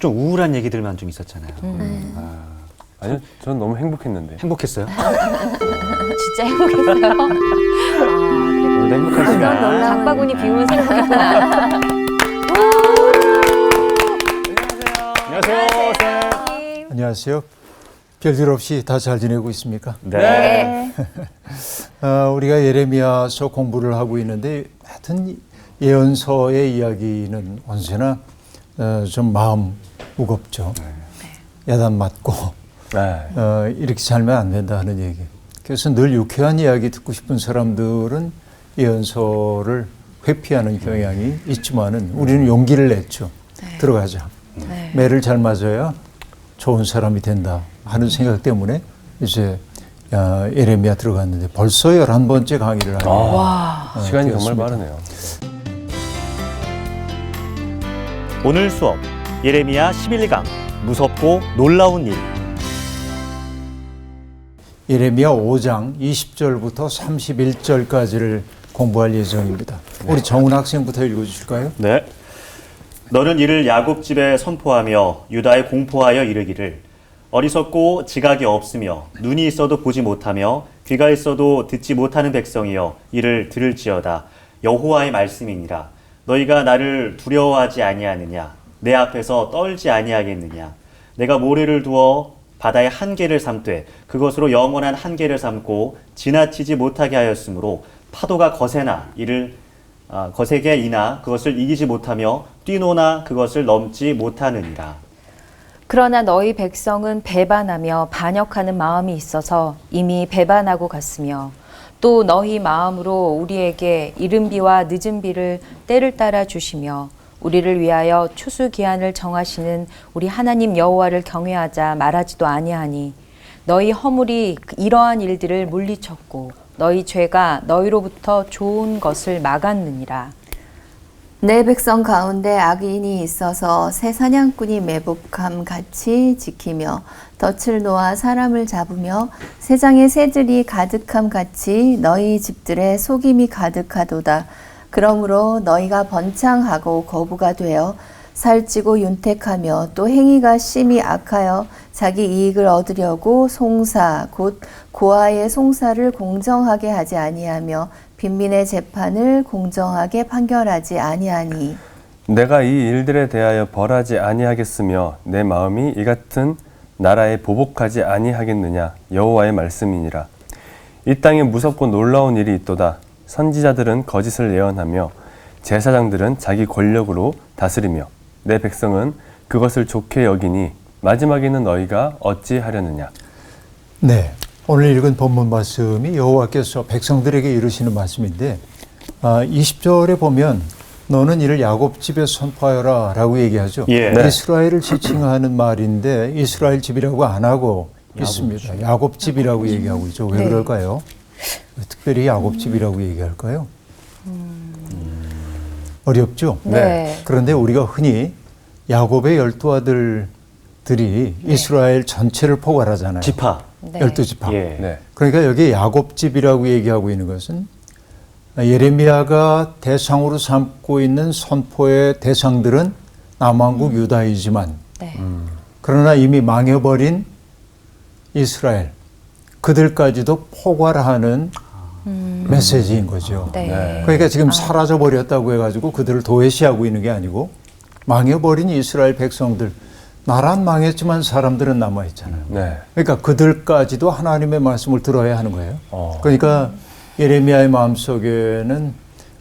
좀 우울한 얘기들만 좀 있었잖아요. 아니요, 전 너무 행복했는데. 행복했어요? 진짜 행복했어요. 오늘도 행복한 시간. 장바구니 비우면 행복했구나. 안녕하세요. 안녕하세요. 별일 없이 다 잘 지내고 있습니까? 네. 우리가 예레미야서 공부를 하고 있는데 하여튼 예언서의 이야기는 언제나 좀 마음 무겁죠. 야단 맞고 이렇게 살면 안 된다 하는 얘기. 그래서 늘 유쾌한 이야기 듣고 싶은 사람들은 예언서를 회피하는 경향이 있지만은 우리는 용기를 냈죠. 들어가자. 매를 잘 맞아야 좋은 사람이 된다 하는 생각 때문에 이제 예레미야 들어갔는데 벌써 11번째 강의를 하네요. 시간이 정말 빠르네요. 오늘 수업 예레미야 11강 무섭고 놀라운 일. 예레미야 5장 20절부터 31절까지를 공부할 예정입니다. 우리 정훈 학생부터 읽어주실까요? 네. 너는 이를 야곱 집에 선포하며 유다에 공포하여 이르기를 어리석고 지각이 없으며 눈이 있어도 보지 못하며 귀가 있어도 듣지 못하는 백성이여 이를 들을지어다. 여호와의 말씀이니라. 너희가 나를 두려워하지 아니하느냐? 내 앞에서 떨지 아니하겠느냐? 내가 모래를 두어 바다의 한계를 삼되 그것으로 영원한 한계를 삼고 지나치지 못하게 하였으므로 파도가 거세게 이나 그것을 이기지 못하며 뛰노나 그것을 넘지 못하느니라. 그러나 너희 백성은 배반하며 반역하는 마음이 있어서 이미 배반하고 갔으며 또 너희 마음으로 우리에게 이른 비와 늦은 비를 때를 따라 주시며 우리를 위하여 추수 기한을 정하시는 우리 하나님 여호와를 경외하자 말하지도 아니하니 너희 허물이 이러한 일들을 물리쳤고 너희 죄가 너희로부터 좋은 것을 막았느니라. 내 백성 가운데 악인이 있어서 새 사냥꾼이 매복함 같이 지키며 덫을 놓아 사람을 잡으며 새장에 새들이 가득함 같이 너희 집들에 속임이 가득하도다. 그러므로 너희가 번창하고 거부가 되어 살찌고 윤택하며 또 행위가 심히 악하여 자기 이익을 얻으려고 송사 곧 고아의 송사를 공정하게 하지 아니하며 빈민의 재판을 공정하게 판결하지 아니하니 내가 이 일들에 대하여 벌하지 아니하겠으며 내 마음이 이 같은 나라에 보복하지 아니하겠느냐 여호와의 말씀이니라. 이 땅에 무섭고 놀라운 일이 있도다. 선지자들은 거짓을 예언하며 제사장들은 자기 권력으로 다스리며 내 백성은 그것을 좋게 여기니 마지막에는 너희가 어찌하려느냐. 네, 오늘 읽은 본문 말씀이 여호와께서 백성들에게 이르시는 말씀인데 20절에 보면 너는 이를 야곱 집에 선포하여라 라고 얘기하죠. 예. 이스라엘을 지칭하는 말인데 이스라엘 집이라고 안 하고 있습니다. 야곱 집이라고 얘기하고 있죠. 왜 그럴까요? 특별히 야곱 집이라고 얘기할까요? 어렵죠? 네. 그런데 우리가 흔히 야곱의 12아들들이 이스라엘 전체를 포괄하잖아요. 지파. 12지파. 예. 네. 그러니까 여기 야곱집이라고 얘기하고 있는 것은 예레미야가 대상으로 삼고 있는 선포의 대상들은 남왕국 유다이지만 그러나 이미 망해버린 이스라엘 그들까지도 포괄하는 메시지인 거죠. 그러니까 지금 사라져버렸다고 해가지고 그들을 도외시하고 있는 게 아니고 망해버린 이스라엘 백성들 나라는 망했지만 사람들은 남아있잖아요. 네. 그러니까 그들까지도 하나님의 말씀을 들어야 하는 거예요. 그러니까 예레미야의 마음속에는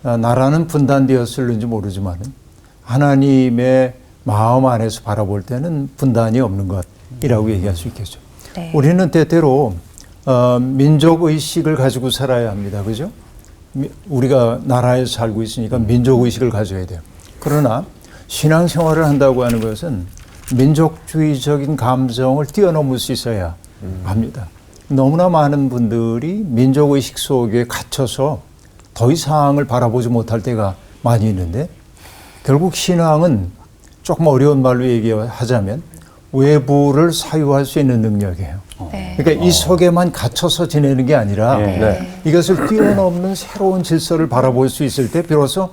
나라는 분단되었을는지 모르지만 하나님의 마음 안에서 바라볼 때는 분단이 없는 것이라고 얘기할 수 있겠죠. 우리는 때때로 민족의식을 가지고 살아야 합니다. 그죠? 우리가 나라에서 살고 있으니까 민족의식을 가져야 돼요. 그러나 신앙생활을 한다고 하는 것은 민족주의적인 감정을 뛰어넘을 수 있어야 합니다. 너무나 많은 분들이 민족의식 속에 갇혀서 더 이상을 바라보지 못할 때가 많이 있는데 결국 신앙은 조금 어려운 말로 얘기하자면 외부를 사유할 수 있는 능력이에요. 그러니까 이 속에만 갇혀서 지내는 게 아니라 이것을 뛰어넘는 새로운 질서를 바라볼 수 있을 때 비로소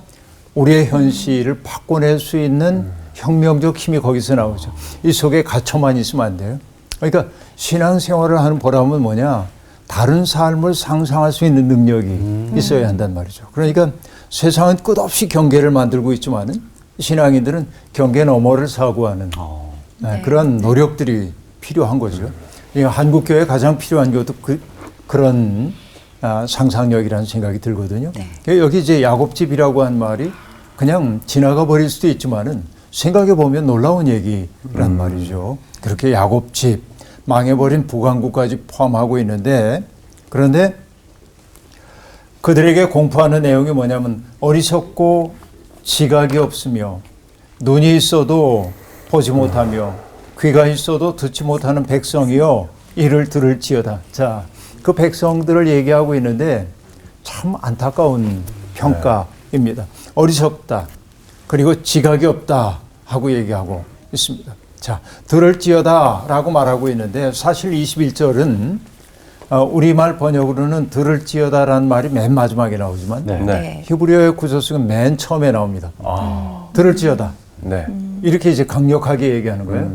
우리의 현실을 바꿔낼 수 있는 혁명적 힘이 거기서 나오죠. 이 속에 갇혀만 있으면 안 돼요. 그러니까 신앙생활을 하는 보람은 뭐냐? 다른 삶을 상상할 수 있는 능력이 있어야 한단 말이죠. 그러니까 세상은 끝없이 경계를 만들고 있지만은 신앙인들은 경계 너머를 사고하는 그런 노력들이 필요한 거죠. 한국 교회에 가장 필요한 것도 그런 상상력이라는 생각이 들거든요. 여기 이제 야곱집이라고 한 말이 그냥 지나가 버릴 수도 있지만은 생각해 보면 놀라운 얘기란 말이죠. 그렇게 야곱집, 망해버린 북왕국까지 포함하고 있는데, 그런데 그들에게 공포하는 내용이 뭐냐면 어리석고 지각이 없으며 눈이 있어도 보지 못하며 귀가 있어도 듣지 못하는 백성이요 이를 들을지어다. 자, 그 백성들을 얘기하고 있는데 참 안타까운 평가입니다. 어리석다, 그리고 지각이 없다 하고 얘기하고 있습니다. 자, 들을지어다 라고 말하고 있는데 사실 21절은 우리말 번역으로는 들을지어다 라는 말이 맨 마지막에 나오지만 네. 히브리어의 구조식은 맨 처음에 나옵니다. 들을지어다. 네. 이렇게 이제 강력하게 얘기하는 거예요.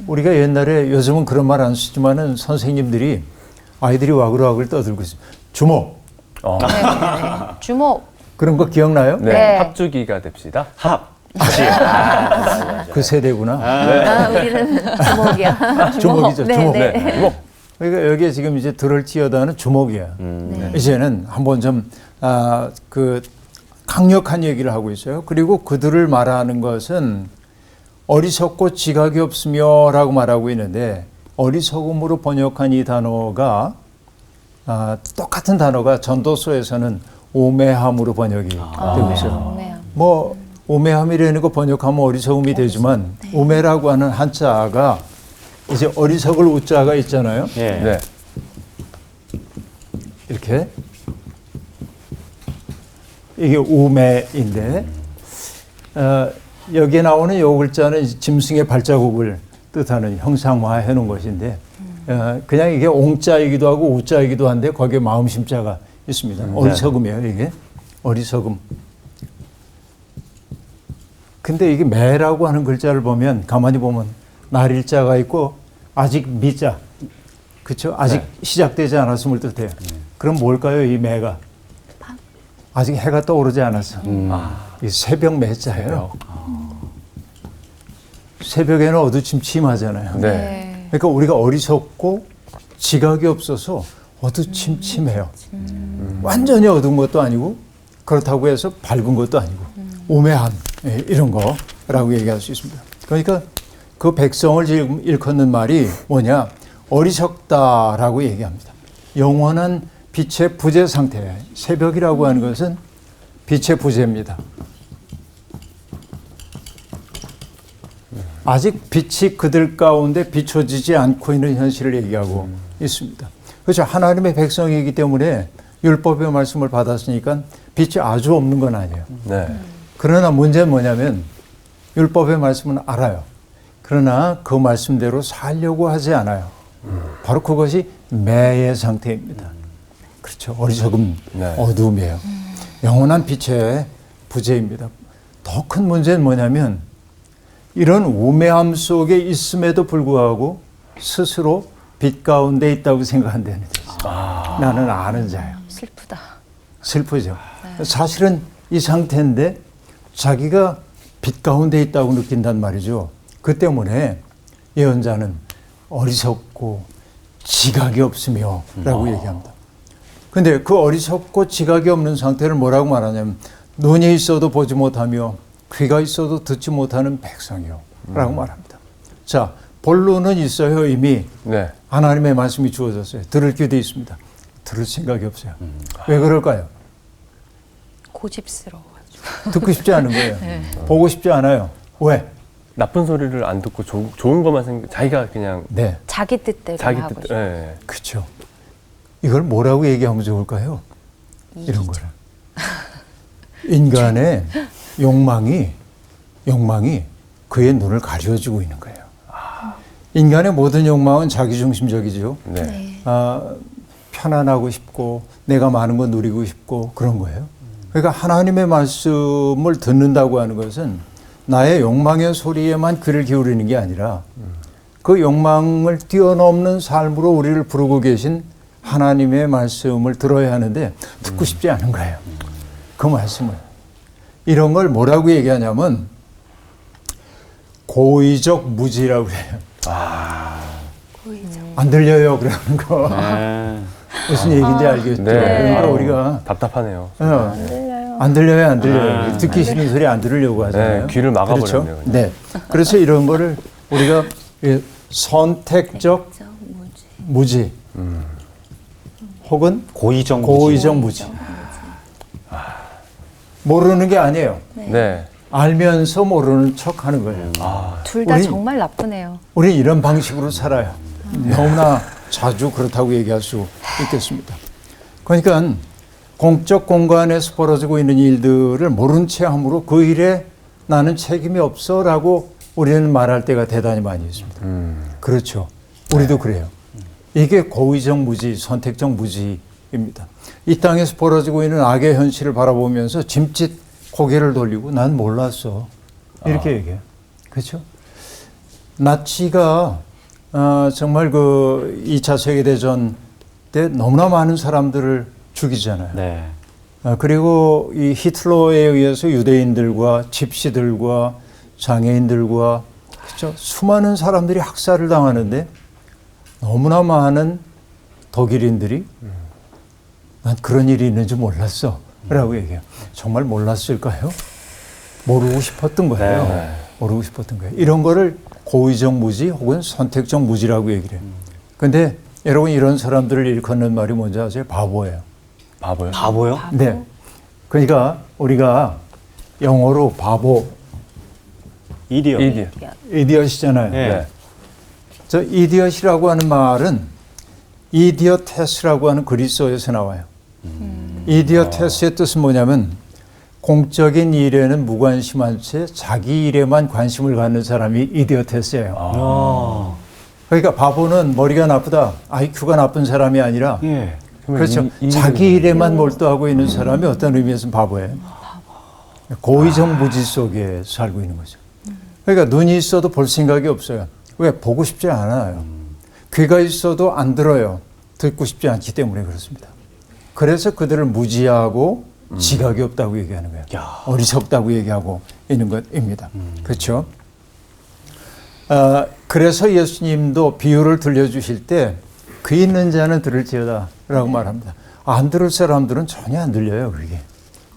우리가 옛날에, 요즘은 그런 말 안 쓰지만은 선생님들이 아이들이 와글와글 떠들고 있어요. 주목. 주목. 그런 거 기억나요? 네. 네. 합주기가 됩시다. 그 세대구나. 우리는 주목이야. 주목이죠. 네, 주목. 네. 주목. 그러니까 여기에 지금 이제 들을지어다는 주목이야. 이제는 한번 좀 강력한 얘기를 하고 있어요. 그리고 그들을 말하는 것은 어리석고 지각이 없으며라고 말하고 있는데, 어리석음으로 번역한 이 단어가 똑같은 단어가 전도서에서는 오매함으로 번역이 되고 있어요. 오매함. 뭐 오매함이라는 거 번역하면 어리석음이 되지만 오매라고 하는 한자가 이제 어리석을 우자가 있잖아요. 예. 네. 이렇게 이게 우매인데 여기에 나오는 요 글자는 짐승의 발자국을 뜻하는 형상화해 놓은 것인데 그냥 이게 옹자이기도 하고 우자이기도 한데 거기에 마음심자가 있습니다. 어리석음이에요, 이게. 어리석음. 근데 이게 매라고 하는 글자를 보면 가만히 보면 날일자가 있고 아직 미자, 그렇죠? 아직 시작되지 않았음을 뜻해요. 그럼 뭘까요, 이 매가? 아직 해가 떠오르지 않았어. 이 새벽 매자예요. 새벽에는 어두침침하잖아요. 네. 그러니까 우리가 어리석고 지각이 없어서 어두침침해요. 완전히 어두운 것도 아니고 그렇다고 해서 밝은 것도 아니고 오매한 이런 거라고 얘기할 수 있습니다. 그러니까 그 백성을 지금 일컫는 말이 뭐냐? 어리석다라고 얘기합니다. 영원한 빛의 부재 상태. 새벽이라고 하는 것은 빛의 부재입니다. 아직 빛이 그들 가운데 비춰지지 않고 있는 현실을 얘기하고 있습니다. 그렇죠. 하나님의 백성이기 때문에 율법의 말씀을 받았으니까 빛이 아주 없는 건 아니에요. 네. 그러나 문제는 뭐냐면 율법의 말씀은 알아요. 그러나 그 말씀대로 살려고 하지 않아요. 바로 그것이 매의 상태입니다. 그렇죠. 어리석음, 네. 어두움이에요. 영원한 빛의 부재입니다. 더 큰 문제는 뭐냐면 이런 우매함 속에 있음에도 불구하고 스스로 빛 가운데 있다고 생각한다는 거죠. 나는 아는 자예요. 슬프다. 슬프죠. 사실은 이 상태인데 자기가 빛 가운데 있다고 느낀단 말이죠. 그 때문에 예언자는 어리석고 지각이 없으며 라고 얘기합니다. 근데 그 어리석고 지각이 없는 상태를 뭐라고 말하냐면 눈이 있어도 보지 못하며 귀가 있어도 듣지 못하는 백성이요 라고 말합니다. 자, 본론은 있어요. 이미 네. 하나님의 말씀이 주어졌어요. 들을 귀도 있습니다. 들을 생각이 없어요. 왜 그럴까요? 고집스러워가지고. 듣고 싶지 않은 거예요. 보고 싶지 않아요. 왜? 나쁜 소리를 안 듣고 좋은 것만 자기가 그냥 네, 자기 뜻대로 자기 하고 뜻. 싶어. 네. 그렇죠. 이걸 뭐라고 얘기하면 좋을까요? 이런 거를. 인간의 욕망이 그의 눈을 가려주고 있는 거예요. 인간의 모든 욕망은 자기중심적이죠. 네. 편안하고 싶고 내가 많은 거 누리고 싶고 그런 거예요. 그러니까 하나님의 말씀을 듣는다고 하는 것은 나의 욕망의 소리에만 귀를 기울이는 게 아니라 그 욕망을 뛰어넘는 삶으로 우리를 부르고 계신 하나님의 말씀을 들어야 하는데 듣고 싶지 않은 거예요. 그 말씀을. 이런 걸 뭐라고 얘기하냐면 고의적 무지라고 그래요. 안 들려요 그러는 거. 네. 무슨 얘기인지 알겠죠? 네. 그러니까 아유, 우리가 답답하네요. 안 들려요. 듣기 싫은 소리 안 들으려고 하잖아요. 네, 귀를 막아버렸네요, 그렇죠? 그냥. 네. 그래서 이런 거를 우리가 선택적 무지 혹은 고의적 무지. 모르는 게 아니에요. 네. 알면서 모르는 척 하는 거예요. 둘 다 우리- 정말 나쁘네요. 우리 이런 방식으로 살아요. 너무나 자주 그렇다고 얘기할 수 있겠습니다. 그러니까 공적 공간에서 벌어지고 있는 일들을 모른 채 함으로 그 일에 나는 책임이 없어라고 우리는 말할 때가 대단히 많이 있습니다. 그렇죠. 우리도 그래요. 이게 고의적 무지, 선택적 무지입니다. 이 땅에서 벌어지고 있는 악의 현실을 바라보면서 짐짓 고개를 돌리고 난 몰랐어. 이렇게 얘기해요. 그렇죠? 나치가 정말 그 2차 세계대전 때 너무나 많은 사람들을 죽이잖아요. 네. 그리고 이 히틀러에 의해서 유대인들과 집시들과 장애인들과 그렇죠? 수많은 사람들이 학살을 당하는데 너무나 많은 독일인들이 난 그런 일이 있는지 몰랐어 라고 얘기해요. 정말 몰랐을까요? 모르고 싶었던 거예요. 네. 모르고 싶었던 거예요. 이런 거를 고의적 무지 혹은 선택적 무지라고 얘기를 해요. 근데 여러분 이런 사람들을 일컫는 말이 뭔지 아세요? 바보예요. 바보요? 바보요? 네. 그러니까 우리가 영어로 바보, 이디어. 이디어. 이디엇이잖아요. 네. 저 이디엇이라고 하는 말은 이디어테스라고 하는 그리스어에서 나와요. 이디어테스의 뜻은 뭐냐면 공적인 일에는 무관심한 채 자기 일에만 관심을 갖는 사람이 이디어테스예요. 그러니까 바보는 머리가 나쁘다, IQ가 나쁜 사람이 아니라 예. 그렇죠. 자기 일에만 몰두하고 있는 사람이 어떤 의미에서는 바보예요. 고의적 무지 속에 살고 있는 거죠. 그러니까 눈이 있어도 볼 생각이 없어요. 왜? 보고 싶지 않아요. 귀가 있어도 안 들어요. 듣고 싶지 않기 때문에 그렇습니다. 그래서 그들을 무지하고 지각이 없다고 얘기하는 거예요. 야. 어리석다고 얘기하고 있는 것입니다. 그렇죠? 그래서 예수님도 비유를 들려주실 때 귀 있는 자는 들을지어다 라고 말합니다. 안 들을 사람들은 전혀 안 들려요. 그게.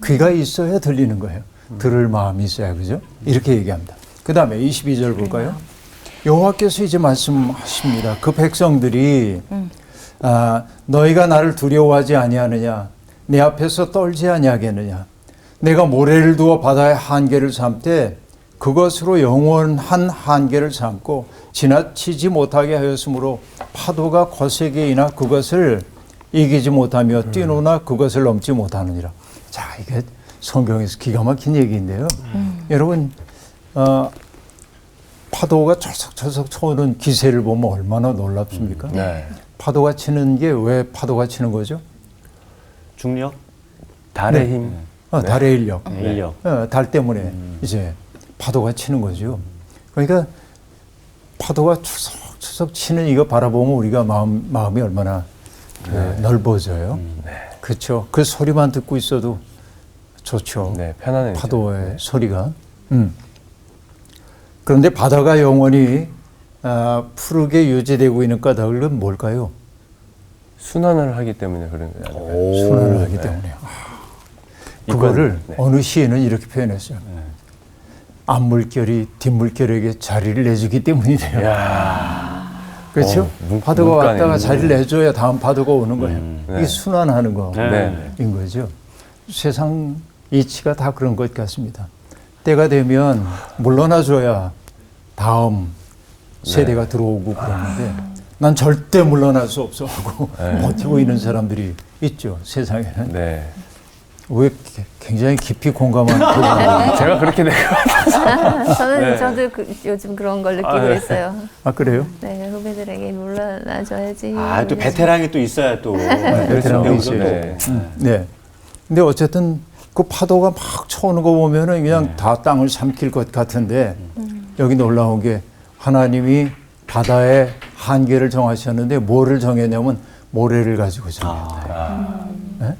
귀가 있어야 들리는 거예요. 들을 마음이 있어야. 그죠? 이렇게 얘기합니다. 그 다음에 22절 볼까요? 여호와께서 이제 말씀하십니다. 그 백성들이 너희가 나를 두려워하지 아니하느냐, 내 앞에서 떨지 아니하겠느냐, 내가 모래를 두어 바다의 한계를 삼되 그것으로 영원한 한계를 삼고 지나치지 못하게 하였으므로 파도가 거세게 이나 그것을 이기지 못하며 뛰노나 그것을 넘지 못하느니라. 자, 이게 성경에서 기가 막힌 얘기인데요. 여러분 파도가 철썩철썩 쳐오는 기세를 보면 얼마나 놀랍습니까? 네. 파도가 치는 게 왜 파도가 치는 거죠? 중력? 달의 네. 힘. 달의 인력. 인력. 달 때문에 이제 파도가 치는 거죠. 그러니까 파도가 추석추석 치는 이거 바라보면 우리가 마음이 얼마나 넓어져요. 그렇죠. 그 소리만 듣고 있어도 좋죠. 네, 편안해요. 파도의 소리가. 그런데 바다가 영원히 푸르게 유지되고 있는 까닭은 뭘까요? 순환을 하기 때문에 그런 거예요. 순환을 하기 때문에. 그거를 네. 어느 시인은 이렇게 표현했어요. 앞물결이 뒷물결에게 자리를 내주기 때문이래요. 그렇죠? 파도가 문간에 왔다가 있는 자리를 내줘야 다음 파도가 오는 거예요. 네. 이게 순환하는 거인 네. 거죠. 세상 이치가 다 그런 것 같습니다. 때가 되면 물러나줘야 다음 세대가 들어오고 그러는데 난 절대 물러날 수 없어 하고 버티고 있는 사람들이 있죠. 세상에는. 네. 왜 굉장히 깊이 공감하는 표정이에요? 제가 그렇게 된 것 같아요. 저도 요즘 그런 걸 느끼고 네. 있어요. 아, 그래요? 네, 후배들에게 물러나줘야지. 아, 또 베테랑이 또 있어야 또. 베테랑이 여기서 있어요. 또. 네. 근데 어쨌든 그 파도가 막 쳐오는 거 보면은 그냥 다 땅을 삼킬 것 같은데 여기 놀라운 게 하나님이 바다의 한계를 정하셨는데 뭐를 정했냐면 모래를 가지고 정했대요.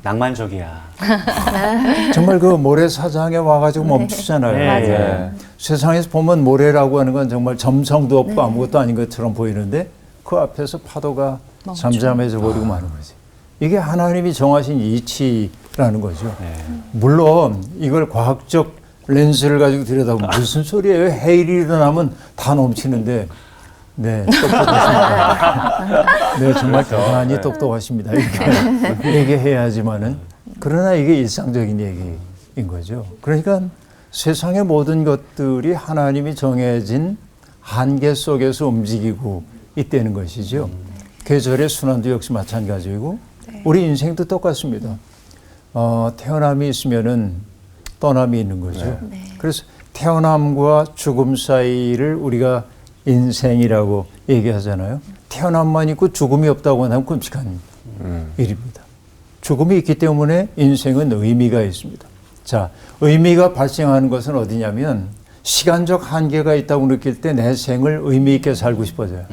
낭만적이야. 정말 그 모래사장에 와가지고 멈추잖아요. 네. 맞아요. 세상에서 보면 모래라고 하는 건 정말 점성도 없고 아무것도 아닌 것처럼 보이는데 그 앞에서 파도가 잠잠해져 버리고 마는 거지. 이게 하나님이 정하신 이치라는 거죠. 물론 이걸 과학적 렌즈를 가지고 들여다보면 무슨 소리예요? 해일이 일어나면 다 넘치는데 네, 똑똑하십니다. 네, 정말 대단히 똑똑하십니다. 이렇게 얘기해야지만은 그러나 이게 일상적인 얘기인 거죠. 그러니까 세상의 모든 것들이 하나님이 정해진 한계 속에서 움직이고 있다는 것이죠. 계절의 순환도 역시 마찬가지고 우리 인생도 똑같습니다. 태어남이 있으면은 떠남이 있는 거죠. 그래서 태어남과 죽음 사이를 우리가 인생이라고 얘기하잖아요. 태어남만 있고 죽음이 없다고 하면 끔찍한 일입니다. 죽음이 있기 때문에 인생은 의미가 있습니다. 자, 의미가 발생하는 것은 어디냐면 시간적 한계가 있다고 느낄 때 내 생을 의미 있게 살고 싶어져요.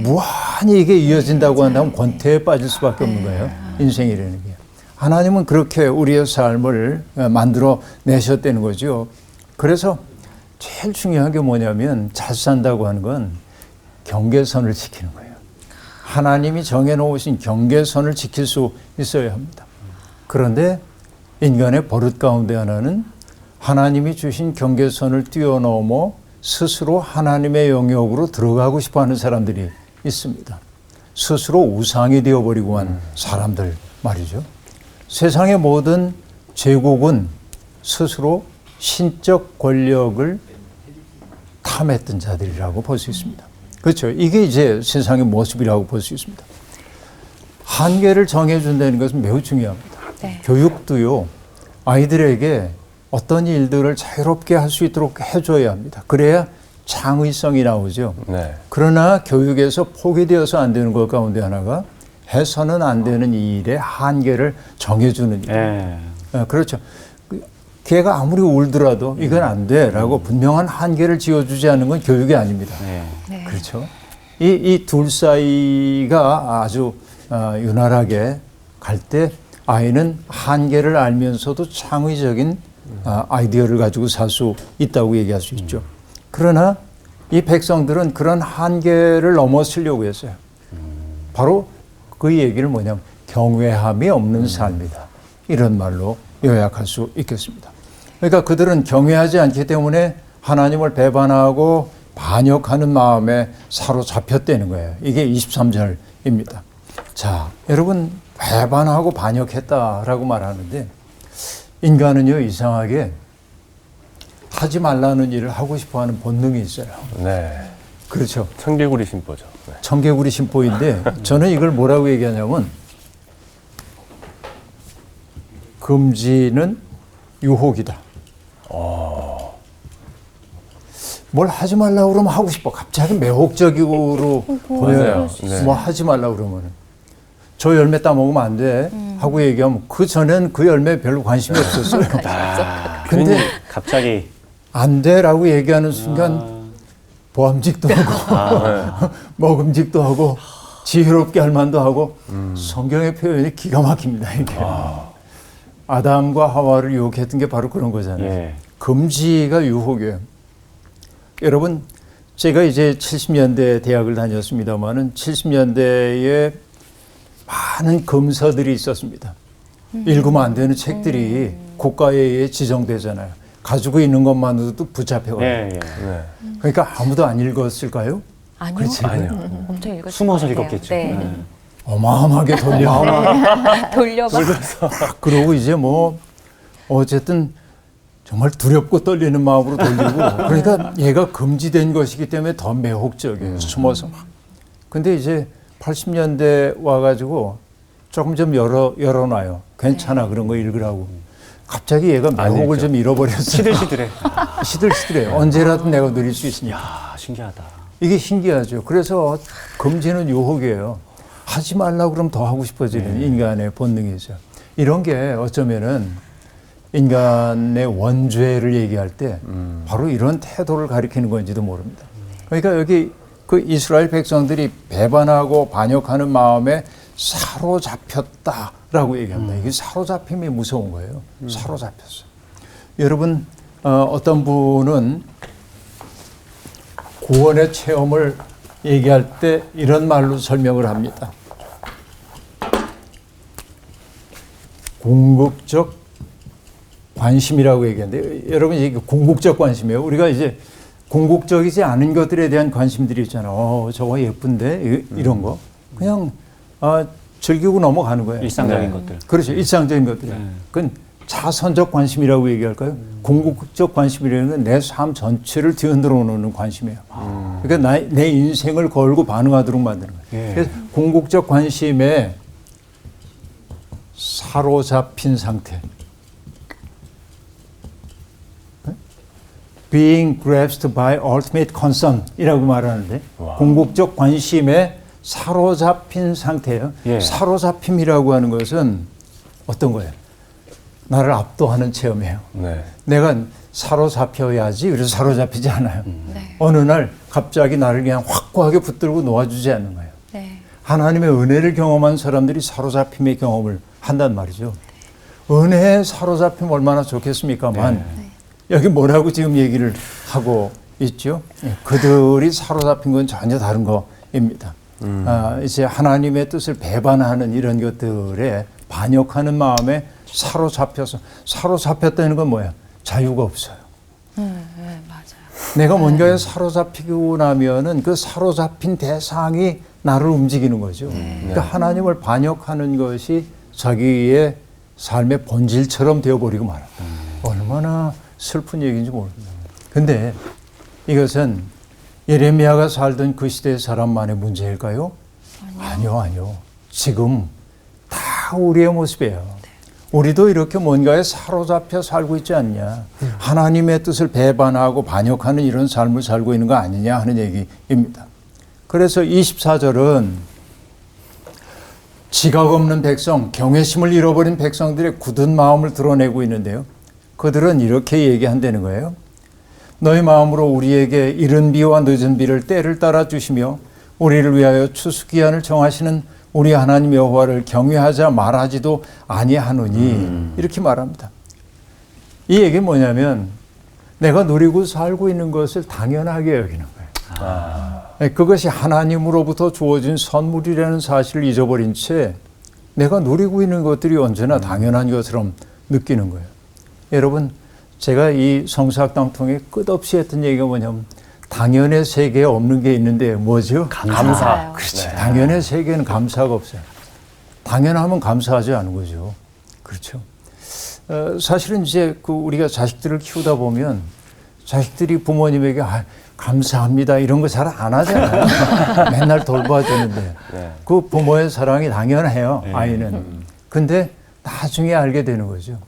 무한히 이게 이어진다고 한다면 권태에 빠질 수밖에 없는 거예요. 인생이라는 게. 하나님은 그렇게 우리의 삶을 만들어 내셨다는 거죠. 그래서 제일 중요한 게 뭐냐면 잘 산다고 하는 건 경계선을 지키는 거예요. 하나님이 정해놓으신 경계선을 지킬 수 있어야 합니다. 그런데 인간의 버릇 가운데 하나는 하나님이 주신 경계선을 뛰어넘어 스스로 하나님의 영역으로 들어가고 싶어하는 사람들이 있습니다. 스스로 우상이 되어버리고 한 사람들 말이죠. 세상의 모든 제국은 스스로 신적 권력을 탐했던 자들이라고 볼 수 있습니다. 그렇죠. 이게 이제 세상의 모습이라고 볼 수 있습니다. 한계를 정해준다는 것은 매우 중요합니다. 네. 교육도요, 아이들에게 어떤 일들을 자유롭게 할 수 있도록 해줘야 합니다. 그래야 창의성이 나오죠. 네. 그러나 교육에서 포기되어서 안 되는 것 가운데 하나가 해서는 안 되는 이 일의 한계를 정해주는 일. 예. 그렇죠. 걔가 아무리 울더라도 이건 안 돼라고 분명한 한계를 지어주지 않는 건 교육이 아닙니다. 네. 그렇죠. 이 둘 사이가 아주 유난하게 갈 때 아이는 한계를 알면서도 창의적인 아이디어를 가지고 살 수 있다고 얘기할 수 있죠. 그러나 이 백성들은 그런 한계를 넘어서려고 했어요. 바로 그 얘기를 뭐냐면 경외함이 없는 삶이다. 이런 말로 요약할 수 있겠습니다. 그러니까 그들은 경외하지 않기 때문에 하나님을 배반하고 반역하는 마음에 사로잡혔다는 거예요. 이게 23절입니다. 자, 여러분 배반하고 반역했다라고 말하는데 인간은요 이상하게 하지 말라는 일을 하고 싶어하는 본능이 있어요. 네. 그렇죠. 청개구리 심보죠. 네. 청개구리 심보인데 저는 이걸 뭐라고 얘기하냐면 금지는 유혹이다. 뭘 하지 말라고 그러면 하고 싶어. 갑자기 매혹적으로 보여요. 네. 뭐 하지 말라고 그러면. 저 열매 따먹으면 안 돼. 하고 얘기하면 그 전엔 그 열매에 별로 관심이 없었어요. 근데 갑자기 안 돼라고 얘기하는 순간 보암직도 하고 먹음직도 하고 지혜롭게 할 만도 하고 성경의 표현이 기가 막힙니다. 이게. 아담과 하와를 유혹했던 게 바로 그런 거잖아요. 예. 금지가 유혹이에요. 여러분, 제가 이제 70년대 대학을 다녔습니다만은 70년대에 많은 검서들이 있었습니다. 읽으면 안 되는 책들이 국가에 의해 지정되잖아요. 가지고 있는 것만으로도 붙잡혀가요. 예, 예. 네. 그러니까 아무도 안 읽었을까요? 아니요. 그렇지. 아니요. 엄청 읽었어요. 숨어서 읽었겠죠. 네. 어마어마하게 돌려봐. 그러고 이제 뭐 어쨌든 정말 두렵고 떨리는 마음으로 돌리고 그러니까 얘가 금지된 것이기 때문에 더 매혹적이에요. 숨어서 막. 근데 이제 80년대 와가지고 조금 좀 열어놔요. 괜찮아 그런 거 읽으라고. 갑자기 얘가 매혹을 좀 잃어버렸어요. 시들시들해. 시들시들해요. 언제라도 내가 누릴 수 있으니까. 야, 신기하다. 이게 신기하죠. 그래서 금지는 유혹이에요. 하지 말라고 그러면 더 하고 싶어지는 인간의 본능이죠. 이런 게 어쩌면은 인간의 원죄를 얘기할 때 바로 이런 태도를 가리키는 건지도 모릅니다. 그러니까 여기 그 이스라엘 백성들이 배반하고 반역하는 마음에 사로잡혔다라고 얘기합니다. 이게 사로잡힘이 무서운 거예요. 사로잡혔어. 여러분 어떤 분은 구원의 체험을 얘기할 때 이런 말로 설명을 합니다. 궁극적 관심이라고 얘기하는데 여러분 이게 궁극적 관심이에요. 우리가 이제 궁극적이지 않은 것들에 대한 관심들이 있잖아요. 저거 예쁜데 이런 거 그냥 즐기고 넘어가는 거예요. 일상적인 것들. 그렇죠. 일상적인 것들. 그건 자선적 관심이라고 얘기할까요? 궁극적 관심이라는 건 내 삶 전체를 뒤흔들어 놓는 관심이에요. 그러니까 내 인생을 걸고 반응하도록 만드는 거예요. 그래서 궁극적 관심에 사로잡힌 상태. Being grasped by ultimate concern 이라고 말하는데 궁극적 관심에 사로잡힌 상태예요. 사로잡힘이라고 하는 것은 어떤 거예요? 나를 압도하는 체험이에요. 내가 사로잡혀야지 그래서 사로잡히지 않아요. 어느 날 갑자기 나를 그냥 확고하게 붙들고 놓아주지 않는 거예요. 하나님의 은혜를 경험한 사람들이 사로잡힘의 경험을 한단 말이죠. 은혜에 사로잡힘 얼마나 좋겠습니까만 여기 뭐라고 지금 얘기를 하고 있죠? 그들이 사로잡힌 건 전혀 다른 거입니다. 이제 하나님의 뜻을 배반하는 이런 것들에 반역하는 마음에 사로잡혔다는 건 뭐야? 자유가 없어요. 맞아요. 내가 뭔가에 사로잡히고 나면은 그 사로잡힌 대상이 나를 움직이는 거죠. 그러니까 하나님을 반역하는 것이 자기의 삶의 본질처럼 되어버리고 말아요. 얼마나 슬픈 얘기인지 모릅니다. 근데 이것은 예레미야가 살던 그 시대의 사람만의 문제일까요? 아니요. 지금 다 우리의 모습이에요. 우리도 이렇게 뭔가에 사로잡혀 살고 있지 않냐. 하나님의 뜻을 배반하고 반역하는 이런 삶을 살고 있는 거 아니냐 하는 얘기입니다. 그래서 24절은 지각 없는 백성, 경외심을 잃어버린 백성들의 굳은 마음을 드러내고 있는데요. 그들은 이렇게 얘기한다는 거예요. 너희 마음으로 우리에게 이른 비와 늦은 비를 때를 따라 주시며 우리를 위하여 추수기한을 정하시는 우리 하나님 여호와를 경외하자 말하지도 아니하노니 이렇게 말합니다. 이 얘기는 뭐냐면 내가 누리고 살고 있는 것을 당연하게 여기는 거예요. 그것이 하나님으로부터 주어진 선물이라는 사실을 잊어버린 채 내가 누리고 있는 것들이 언제나 당연한 것처럼 느끼는 거예요. 여러분 제가 이 성서학당 통해 끝없이 했던 얘기가 뭐냐면 당연의 세계에 없는 게 있는데 뭐죠? 감사. 그렇지. 당연의 세계는 감사가 없어요. 당연하면 감사하지 않은 거죠. 그렇죠. 사실은 이제 우리가 자식들을 키우다 보면 자식들이 부모님에게 감사합니다 이런 거 잘 안 하잖아요. 맨날 돌봐주는데 그 부모의 사랑이 당연해요. 아이는. 근데 나중에 알게 되는 거죠.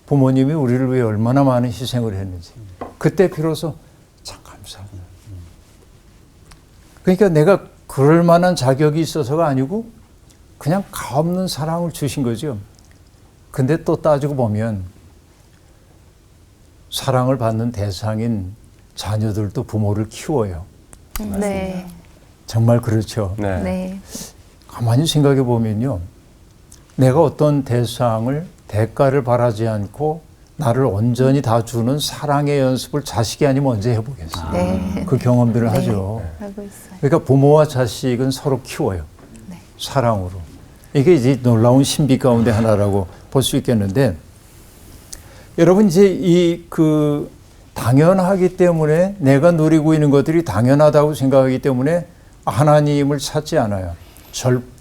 부모님이 우리를 위해 얼마나 많은 희생을 했는지. 그때 비로소 참 감사합니다. 그러니까 내가 그럴 만한 자격이 있어서가 아니고 그냥 값없는 사랑을 주신 거죠. 근데 또 따지고 보면 사랑을 받는 대상인 자녀들도 부모를 키워요. 네. 정말 그렇죠. 네. 가만히 생각해 보면요. 내가 어떤 대가를 바라지 않고 나를 온전히 다 주는 사랑의 연습을 자식이 아니면 언제 해보겠어요. 네. 그 경험들을 하죠. 하고 있어요. 그러니까 부모와 자식은 서로 키워요. 네. 사랑으로. 이게 이제 놀라운 신비 가운데 하나라고 볼 수 있겠는데 여러분 이제 당연하기 때문에 내가 누리고 있는 것들이 당연하다고 생각하기 때문에 하나님을 찾지 않아요.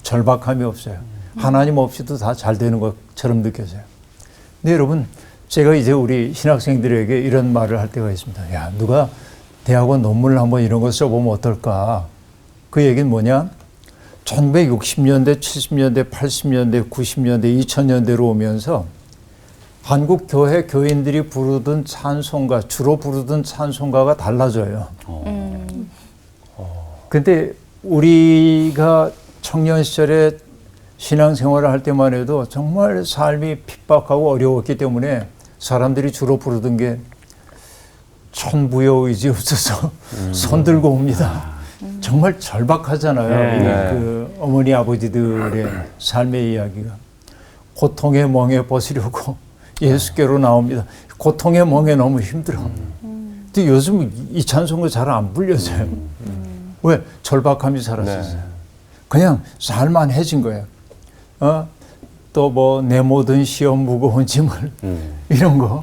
절박함이 없어요. 하나님 없이도 다 잘 되는 것처럼 느껴져요. 근데 여러분 제가 이제 우리 신학생들에게 이런 말을 할 때가 있습니다. 야, 누가 대학원 논문을 한번 이런 거 써보면 어떨까? 그 얘기는 뭐냐? 1960년대, 70년대, 80년대, 90년대, 2000년대로 오면서 한국 교회 교인들이 부르던 찬송가, 주로 부르던 찬송가가 달라져요. 근데 우리가 청년 시절에 신앙생활을 할 때만 해도 정말 삶이 핍박하고 어려웠기 때문에 사람들이 주로 부르던 게 천부여 의지 없어서 손 들고 옵니다. 정말 절박하잖아요. 네. 그 어머니 아버지들의 삶의 이야기가. 고통의 멍에 벗으려고 예수께로 나옵니다. 고통의 멍에 너무 힘들어. 근데 요즘 이 찬송가 잘 안 불려져요. 왜? 절박함이 사라졌어요. 그냥 살만해진 거예요. 또 뭐 내 모든 시험 무거운 짐을 이런 거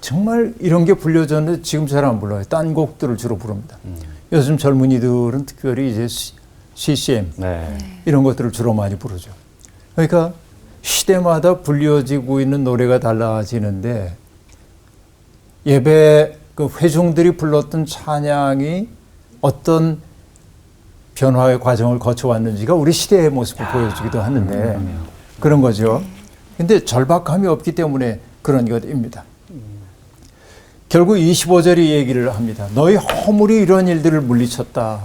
정말 이런 게 불려졌는데 지금 잘 안 불러요. 딴 곡들을 주로 부릅니다. 요즘 젊은이들은 특별히 이제 CCM 네. 이런 것들을 주로 많이 부르죠. 그러니까 시대마다 불려지고 있는 노래가 달라지는데 예배 그 회중들이 불렀던 찬양이 어떤 변화의 과정을 거쳐왔는지가 우리 시대의 모습을 보여주기도 하는데 그런 거죠. 근데 절박함이 없기 때문에 그런 것입니다. 결국 25절이 얘기를 합니다. 너희 허물이 이런 일들을 물리쳤다.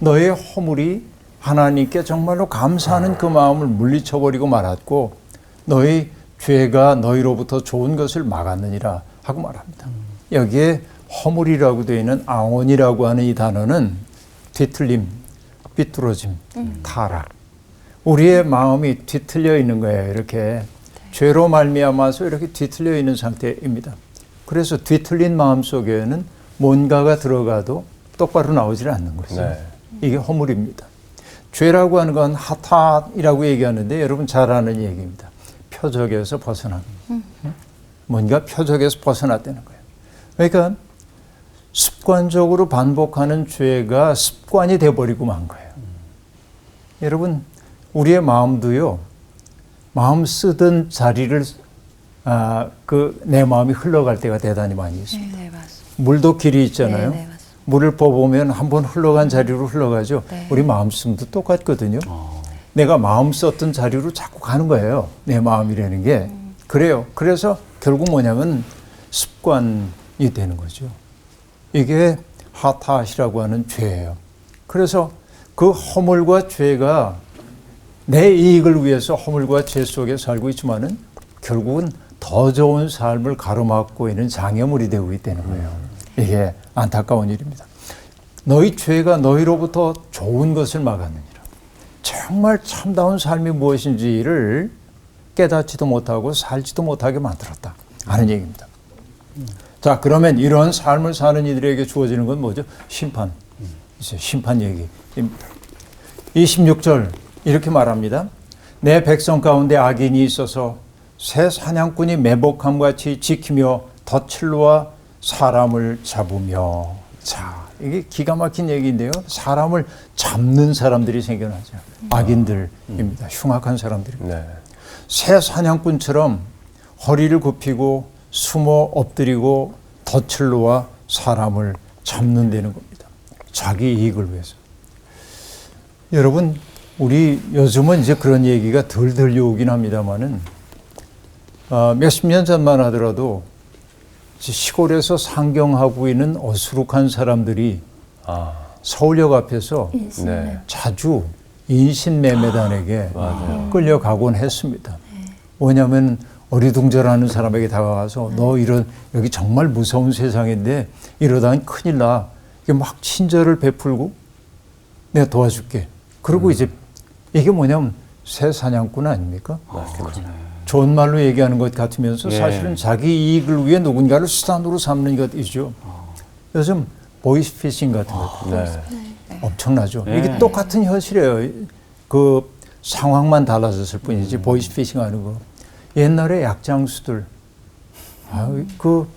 너의 허물이 하나님께 정말로 감사하는 그 마음을 물리쳐버리고 말았고 너희 죄가 너희로부터 좋은 것을 막았느니라 하고 말합니다. 여기에 허물이라고 되어 있는 앙언이라고 하는 이 단어는 뒤틀림, 삐뚤어짐, 타락. 우리의 마음이 뒤틀려 있는 거예요. 이렇게 죄로 말미암아서 이렇게 뒤틀려 있는 상태입니다. 그래서 뒤틀린 마음 속에는 뭔가가 들어가도 똑바로 나오질 않는 거죠. 네. 이게 허물입니다. 죄라고 하는 건 하탓이라고 얘기하는데 여러분 잘 아는 얘기입니다. 표적에서 벗어나는 뭔가 표적에서 벗어났다는 거예요. 그러니까 습관적으로 반복하는 죄가 습관이 돼버리고 만 거예요. 여러분 우리의 마음도요. 마음 쓰던 자리를 내 마음이 흘러갈 때가 대단히 많이 있습니다. 네, 맞습니다. 물도 길이 있잖아요. 네, 맞습니다. 물을 뽑으면 한번 흘러간 자리로 흘러가죠. 네. 우리 마음씀도 똑같거든요. 내가 마음 썼던 자리로 자꾸 가는 거예요. 내 마음이라는 게. 그래요. 그래서 결국 뭐냐면 습관이 되는 거죠. 이게 하탓이라고 하는 죄예요. 그래서 그 허물과 죄가 내 이익을 위해서 허물과 죄 속에 살고 있지만은 결국은 더 좋은 삶을 가로막고 있는 장애물이 되고 있다는 거예요. 이게 안타까운 일입니다. 너희 죄가 너희로부터 좋은 것을 막았느니라. 정말 참다운 삶이 무엇인지를 깨닫지도 못하고 살지도 못하게 만들었다 하는 얘기입니다. 자, 그러면 이런 삶을 사는 이들에게 주어지는 건 뭐죠? 심판. 이제 심판 얘기입니다. 26절 이렇게 말합니다. 내 백성 가운데 악인이 있어서 새 사냥꾼이 매복함 같이 지키며 덫을로와 사람을 잡으며. 자, 이게 기가 막힌 얘기인데요. 사람을 잡는 사람들이 생겨나죠. 악인들입니다. 흉악한 사람들이. 네. 새 사냥꾼처럼 허리를 굽히고 숨어 엎드리고 덫을 놓아 사람을 잡는다는 겁니다. 자기 이익을 위해서. 여러분, 우리 요즘은 이제 그런 얘기가 덜 들려오긴 합니다만은 몇십 년 전만 하더라도 시골에서 상경하고 있는 어수룩한 사람들이 서울역 앞에서 네. 자주 인신매매단에게 끌려가곤 했습니다. 왜냐하면 어리둥절하는 사람에게 다가가서 너 이런 여기 정말 무서운 세상인데 이러다간 큰일 나. 이게 막 친절을 베풀고 내가 도와줄게. 그리고 이제 이게 뭐냐면 새 사냥꾼 아닙니까? 좋은 말로 얘기하는 것 같으면서 사실은 자기 이익을 위해 누군가를 수단으로 삼는 것이죠. 요즘 보이스피싱 같은 것 엄청나죠. 이게 똑같은 현실이에요. 그 상황만 달라졌을 뿐이지 보이스피싱 하는 거. 옛날에 약장수들, 그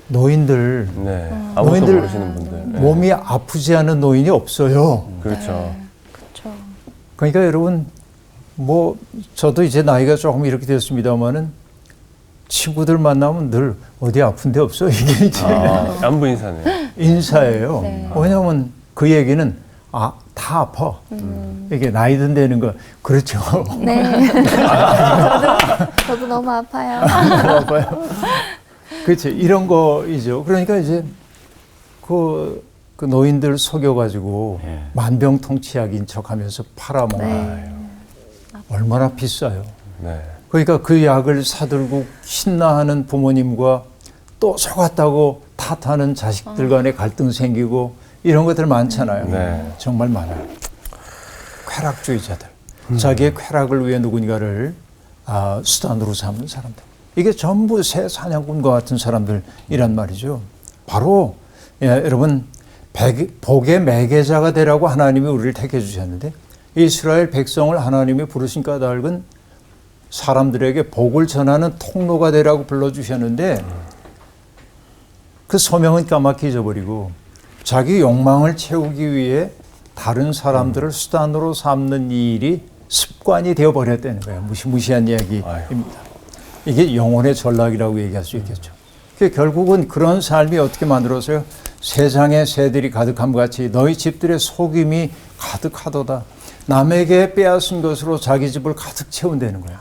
노인들, 네. 아무것도 노인들 모르시는 분들. 네. 몸이 아프지 않은 노인이 없어요. 그렇죠. 그렇죠. 그러니까 여러분, 뭐 저도 이제 나이가 조금 이렇게 됐습니다만은 친구들 만나면 늘 어디 아픈 데 없어 이게 이제 안부 인사네. 인사예요. 네. 왜냐하면 그 얘기는 다 아파. 이게 나이 든다는 거 그렇죠. 네. 저도 너무 아파요. 아파요. 그렇죠. 이런 거이죠. 그러니까 이제 그 노인들 속여가지고 만병통치약인 척하면서 팔아먹는. 얼마나 비싸요. 네. 그러니까 그 약을 사들고 신나하는 부모님과 또 속았다고 탓하는 자식들 간에 갈등 생기고 이런 것들 많잖아요. 네. 정말 많아요. 쾌락주의자들. 자기의 쾌락을 위해 누군가를 수단으로 삼는 사람들. 이게 전부 새 사냥꾼과 같은 사람들이란 말이죠. 바로 여러분 복의 매개자가 되라고 하나님이 우리를 택해 주셨는데 이스라엘 백성을 하나님이 부르신 까닭은 사람들에게 복을 전하는 통로가 되라고 불러주셨는데 그 소명은 까맣게 잊어버리고 자기 욕망을 채우기 위해 다른 사람들을 수단으로 삼는 이 일이 습관이 되어버렸다는 거예요. 무시무시한 이야기입니다. 이게 영혼의 전락이라고 얘기할 수 있겠죠. 결국은 그런 삶이 어떻게 만들어서요? 세상에 새들이 가득함과 같이 너희 집들의 속임이 가득하도다. 남에게 빼앗은 것으로 자기 집을 가득 채운다는 거야.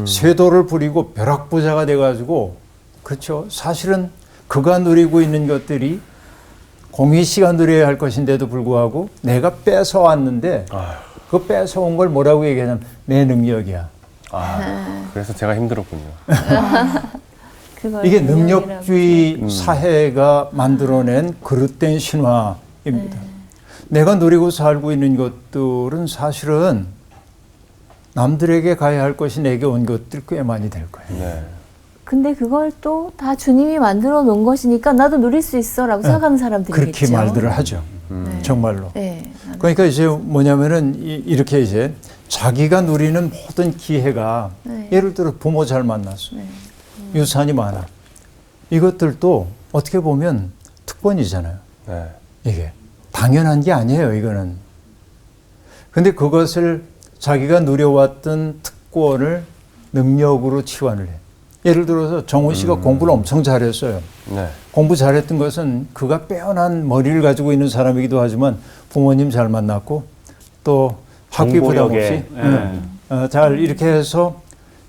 쇄도를 부리고 벼락부자가 돼가지고 그렇죠. 사실은 그가 누리고 있는 것들이 공의 씨가 누려야 할 것인데도 불구하고 내가 뺏어왔는데 그 뺏어온 걸 뭐라고 얘기하냐면 내 능력이야. 그래서 제가 힘들었군요. 이게 능력주의 사회가 만들어낸 그릇된 신화입니다. 내가 누리고 살고 있는 것들은 사실은 남들에게 가야 할 것이 내게 온 것들 꽤 많이 될 거예요. 네. 근데 그걸 또 다 주님이 만들어 놓은 것이니까 나도 누릴 수 있어라고 생각하는 사람들이 그렇게 있겠죠. 말들을 하죠. 정말로. 네. 그러니까 이제 뭐냐면은 이렇게 이제 자기가 누리는 모든 기회가 네. 예를 들어 부모 잘 만났어. 네. 유산이 많아. 이것들도 어떻게 보면 특권이잖아요. 네. 이게 당연한 게 아니에요. 이거는. 근데 그것을 자기가 누려왔던 특권을 능력으로 치환을 해. 예를 들어서 정훈 씨가 공부를 엄청 잘했어요. 네. 공부 잘했던 것은 그가 빼어난 머리를 가지고 있는 사람이기도 하지만 부모님 잘 만났고 또 학비 부담 없이 잘 이렇게 해서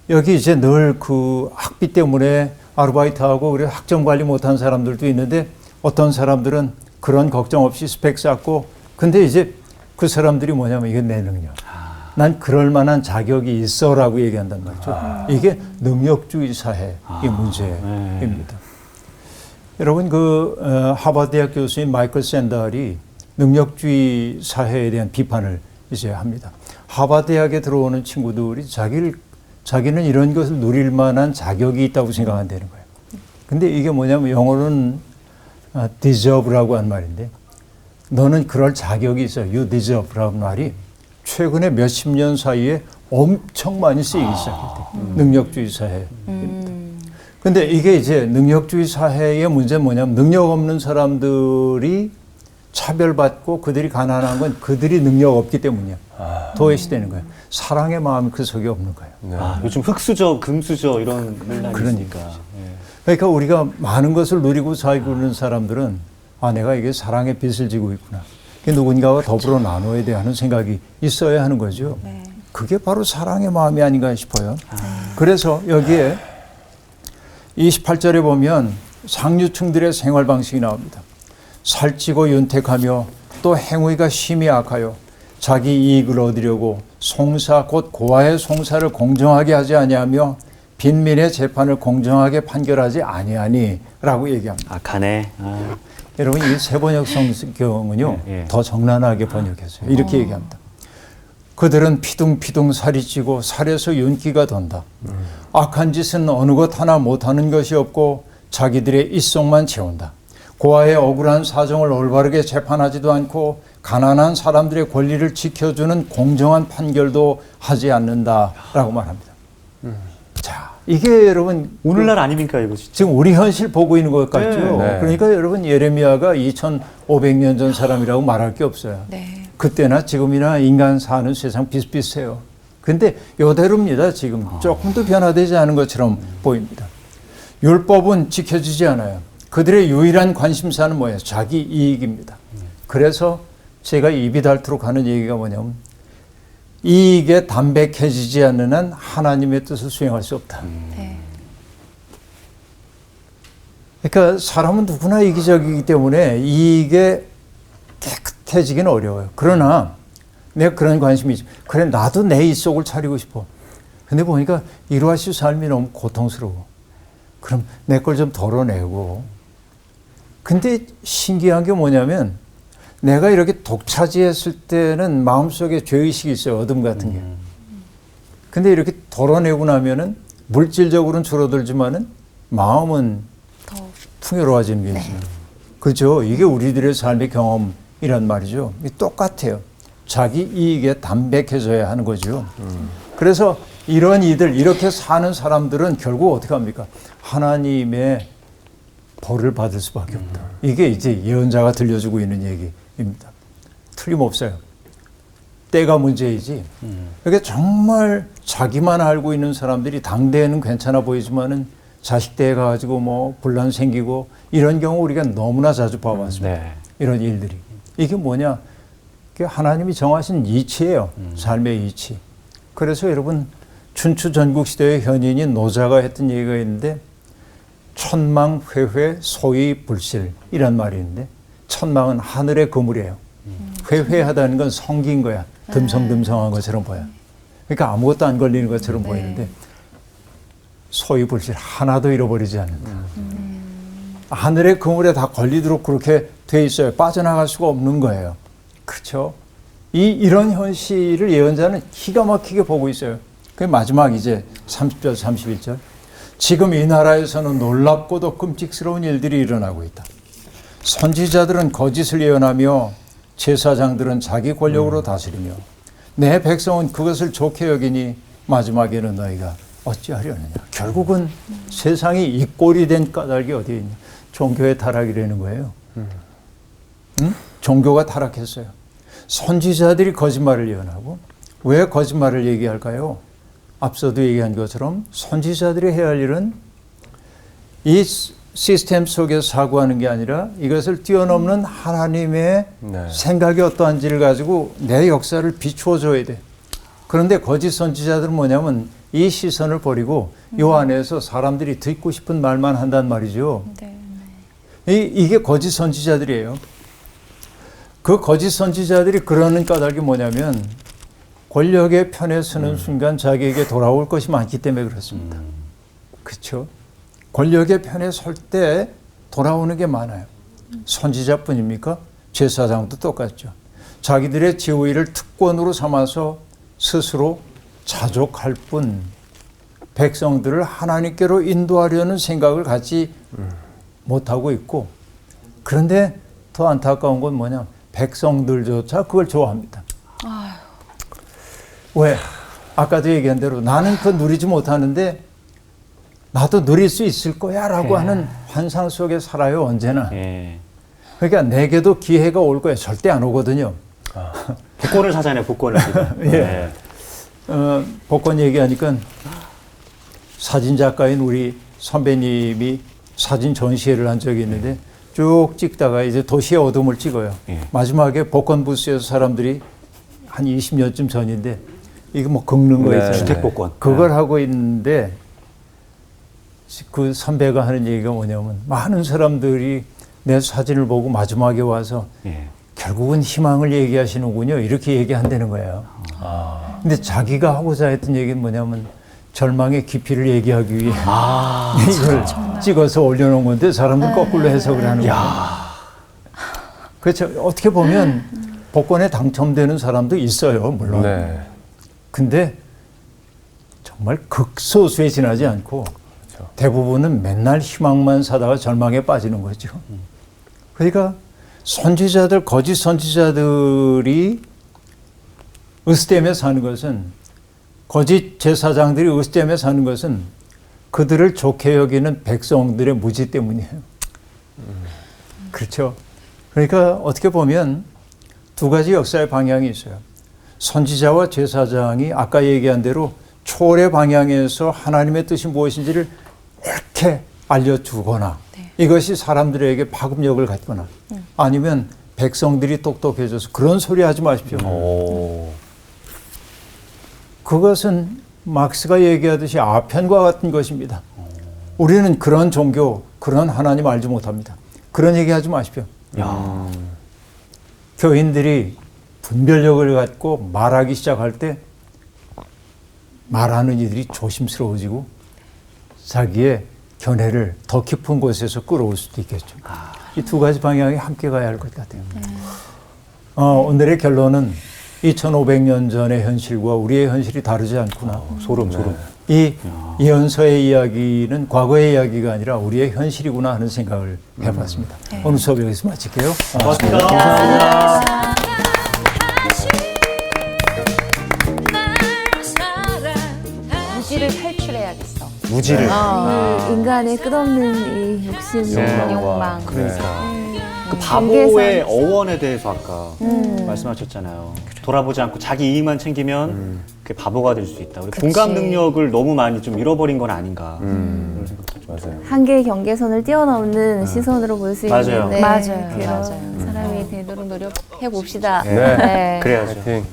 여기 이제 늘 그 학비 때문에 아르바이트하고 그래 학점 관리 못한 사람들도 있는데 어떤 사람들은 그런 걱정 없이 스펙 쌓고 근데 이제 그 사람들이 뭐냐면 이게 내 능력. 난 그럴 만한 자격이 있어라고 얘기한단 말이죠. 이게 능력주의 사회의 문제입니다. 여러분 하버드 대학 교수인 마이클 샌달이 능력주의 사회에 대한 비판을 이제 합니다. 하버드 대학에 들어오는 친구들이 자기는 이런 것을 누릴 만한 자격이 있다고 생각한다는 거예요. 근데 이게 뭐냐면 영어로는 deserve라고 한 말인데 너는 그럴 자격이 있어요. You deserve라는 말이 최근에 몇십 년 사이에 엄청 많이 쓰이기 시작했대요. 능력주의 사회입니다. 근데 이게 이제 능력주의 사회의 문제는 뭐냐면 능력 없는 사람들이 차별받고 그들이 가난한 건 그들이 능력 없기 때문이야. 도외시되는 거예요. 사랑의 마음이 그 속에 없는 거예요. 네. 요즘 흑수저, 금수저 이런 논란이 그러니까. 있으니까. 그러니까 우리가 많은 것을 누리고 살고 있는 사람들은 내가 이게 사랑의 빚을 지고 있구나. 누군가와 더불어 나눠야 돼 하는 생각이 있어야 하는 거죠. 그게 바로 사랑의 마음이 아닌가 싶어요. 그래서 여기에 28절에 보면 상류층들의 생활 방식이 나옵니다. 살찌고 윤택하며 또 행위가 심히 악하여 자기 이익을 얻으려고 송사 곧 고아의 송사를 공정하게 하지 아니하며 빈민의 재판을 공정하게 판결하지 아니하니라고 얘기합니다. 악하네. 여러분 이 세번역 성경은요 더 정난하게 번역했어요. 이렇게 얘기합니다. 그들은 피둥피둥 살이 찌고 살에서 윤기가 돈다. 악한 짓은 어느 것 하나 못하는 것이 없고 자기들의 입속만 채운다. 고아의 억울한 사정을 올바르게 재판하지도 않고 가난한 사람들의 권리를 지켜주는 공정한 판결도 하지 않는다라고 말합니다. 자, 이게 여러분 오늘날 아닙니까 이거 진짜? 지금 우리 현실 보고 있는 것 같죠. 네. 그러니까 여러분 예레미야가 2500년 전 사람이라고 말할 게 없어요. 네. 그때나 지금이나 인간 사는 세상 비슷비슷해요. 근데 이대로입니다. 지금 조금도 변화되지 않은 것처럼 보입니다. 율법은 지켜지지 않아요. 그들의 유일한 관심사는 뭐예요? 자기 이익입니다. 그래서 제가 입이 닳도록 하는 얘기가 뭐냐면 이익에 담백해지지 않는 한 하나님의 뜻을 수행할 수 없다. 네. 그러니까 사람은 누구나 이기적이기 때문에 이익에 깨끗해지기는 어려워요. 그러나 내가 그런 관심이 있지. 그래 나도 내 이속을 차리고 싶어. 근데 보니까 이루아시 삶이 너무 고통스러워. 그럼 내 걸 좀 덜어내고. 근데 신기한 게 뭐냐면 내가 이렇게 독차지했을 때는 마음속에 죄의식이 있어요. 어둠 같은 게. 근데 이렇게 덜어내고 나면은 물질적으로는 줄어들지만은 마음은 더 풍요로워지는 게 있어요. 그렇죠. 이게 우리들의 삶의 경험이란 말이죠. 똑같아요. 자기 이익에 담백해져야 하는 거죠. 그래서 이런 이들, 이렇게 사는 사람들은 결국 어떻게 합니까? 하나님의 벌을 받을 수밖에 없다. 이게 이제 예언자가 들려주고 있는 얘기입니다. 틀림없어요. 때가 문제이지. 이게 정말 자기만 알고 있는 사람들이 당대에는 괜찮아 보이지만은 자식 때 가지고 뭐 분란 생기고 이런 경우 우리가 너무나 자주 봐왔습니다. 네. 이런 일들이. 이게 뭐냐? 그게 하나님이 정하신 이치예요. 삶의 이치. 그래서 여러분 춘추 전국 시대의 현인인 노자가 했던 얘기가 있는데 천망회회 소위불실이란 말이 있는데 천망은 하늘의 그물이에요. 회회하다는 건 성긴 거야. 듬성듬성한 것처럼 보여. 그러니까 아무것도 안 걸리는 것처럼 보이는데 소위불실 하나도 잃어버리지 않는다. 하늘의 그물에 다 걸리도록 그렇게 돼 있어요. 빠져나갈 수가 없는 거예요. 그렇죠? 이런 현실을 예언자는 기가 막히게 보고 있어요. 그 마지막 이제 30절, 31절. 지금 이 나라에서는 놀랍고도 끔찍스러운 일들이 일어나고 있다. 선지자들은 거짓을 예언하며 제사장들은 자기 권력으로 다스리며 내 백성은 그것을 좋게 여기니 마지막에는 너희가 어찌하려느냐. 결국은 세상이 이 꼴이 된 까닭이 어디에 있냐. 종교의 타락이라는 거예요. 응? 종교가 타락했어요. 선지자들이 거짓말을 예언하고 왜 거짓말을 얘기할까요? 앞서도 얘기한 것처럼 선지자들이 해야 할 일은 이 시스템 속에서 사고하는 게 아니라 이것을 뛰어넘는 하나님의 네. 생각이 어떠한지를 가지고 내 역사를 비추어 줘야 돼. 그런데 거짓 선지자들은 뭐냐면 이 시선을 버리고 이 안에서 사람들이 듣고 싶은 말만 한단 말이죠. 네. 이게 거짓 선지자들이에요. 그 거짓 선지자들이 그러는 까닭이 뭐냐면 권력의 편에 서는 순간 자기에게 돌아올 것이 많기 때문에 그렇습니다. 그렇죠? 권력의 편에 설 때 돌아오는 게 많아요. 선지자뿐입니까? 제사장도 똑같죠. 자기들의 지위를 특권으로 삼아서 스스로 자족할 뿐 백성들을 하나님께로 인도하려는 생각을 갖지 못하고 있고 그런데 더 안타까운 건 뭐냐? 백성들조차 그걸 좋아합니다. 왜? 아까도 얘기한 대로 나는 그거 누리지 못하는데 나도 누릴 수 있을 거야 라고 하는 환상 속에 살아요 언제나. 그러니까 내게도 기회가 올 거예요. 절대 안 오거든요. 복권을 사잖아요. 복권을. 예. 복권 얘기하니까 사진작가인 우리 선배님이 사진 전시회를 한 적이 있는데 쭉 찍다가 이제 도시의 어둠을 찍어요. 마지막에 복권 부스에서 사람들이 한 20년쯤 전인데 이거 뭐 긁는 거 네. 있잖아요. 주택복권. 그걸 하고 있는데 그 선배가 하는 얘기가 뭐냐면 많은 사람들이 내 사진을 보고 마지막에 와서 결국은 희망을 얘기하시는군요. 이렇게 얘기한다는 거예요. 근데 자기가 하고자 했던 얘기는 뭐냐면 절망의 깊이를 얘기하기 위해 이걸 찍어서 올려놓은 건데 사람들은 거꾸로 해석을 하는 거예요. 그렇죠. 어떻게 보면 복권에 당첨되는 사람도 있어요. 물론. 네. 근데 정말 극소수에 지나지 않고 대부분은 맨날 희망만 사다가 절망에 빠지는 거죠. 그러니까 선지자들, 거짓 선지자들이 으스댐에 사는 것은 거짓 제사장들이 으스댐에 사는 것은 그들을 좋게 여기는 백성들의 무지 때문이에요. 그렇죠. 그러니까 어떻게 보면 두 가지 역사의 방향이 있어요. 선지자와 제사장이 아까 얘기한 대로 초월의 방향에서 하나님의 뜻이 무엇인지를 이렇게 알려주거나 이것이 사람들에게 파급력을 갖거나 아니면 백성들이 똑똑해져서 그런 소리 하지 마십시오. 그것은 막스가 얘기하듯이 아편과 같은 것입니다. 우리는 그런 종교, 그런 하나님 알지 못합니다. 그런 얘기 하지 마십시오. 교인들이 분별력을 갖고 말하기 시작할 때 말하는 이들이 조심스러워지고 자기의 견해를 더 깊은 곳에서 끌어올 수도 있겠죠. 이 두 가지 방향이 함께 가야 할 것 같아요. 오늘의 결론은 2500년 전의 현실과 우리의 현실이 다르지 않구나. 소름. 이 이현서의 이야기는 과거의 이야기가 아니라 우리의 현실이구나 하는 생각을 해봤습니다. 오늘 수업 여기서 마칠게요. 고맙습니다. 무지를 탈출해야겠어. 무지를. 이 인간의 끝없는 이 욕심, 욕망. 그러니까. 그 경계선. 바보의 어원에 대해서 아까 말씀하셨잖아요. 돌아보지 않고 자기 이익만 챙기면 그게 바보가 될 수 있다. 우리 공감 능력을 너무 많이 좀 잃어버린 건 아닌가. 그런 생각도 좀 맞아요. 한계의 경계선을 뛰어넘는 시선으로 볼 수 맞아요. 있는데 맞아요. 그런 맞아요. 사람이 되도록 노력해 봅시다. 네. 네. 그래야죠. 파이팅.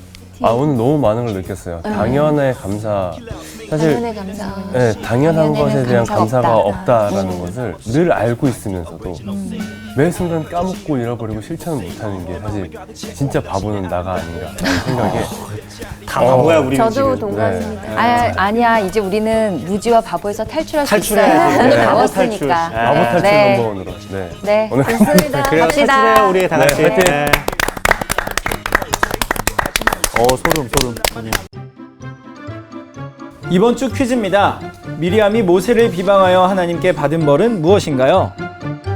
오늘 너무 많은 걸 느꼈어요. 당연의 감사. 사실 당연의 감사. 네, 당연한 당연에는 것에 대한 감사가 감사가 없다. 없다라는 것을 늘 알고 있으면서도 매 순간 까먹고 잃어버리고 실천을 못하는 게 사실 진짜 바보는 나가 아닌가라는 생각에 다 바보야 우리는 저도 지금. 동감입니다. 아니야. 이제 우리는 무지와 바보에서 탈출할 수 있어요. 탈출해야지. 오늘 네. 바보였으니까. 탈출. 바보 탈출 네. 넘버원으로. 네. 네. 오늘 좋습니다. 그래요. 갑시다. 탈출해요 우리 다 네, 같이. 파이팅. 소름. 이번 주 퀴즈입니다. 미리암이 모세를 비방하여 하나님께 받은 벌은 무엇인가요?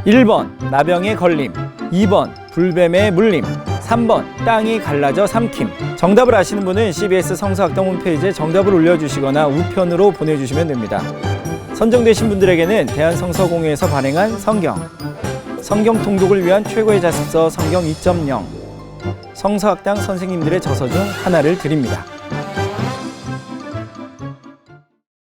1번 나병에 걸림, 2번 불뱀에 물림, 3번 땅이 갈라져 삼킴. 정답을 아시는 분은 CBS 성서학당 홈페이지에 정답을 올려주시거나 우편으로 보내주시면 됩니다. 선정되신 분들에게는 대한성서공회에서 발행한 성경 통독을 위한 최고의 자습서 성경 2.0 성서학당 선생님들의 저서 중 하나를 드립니다.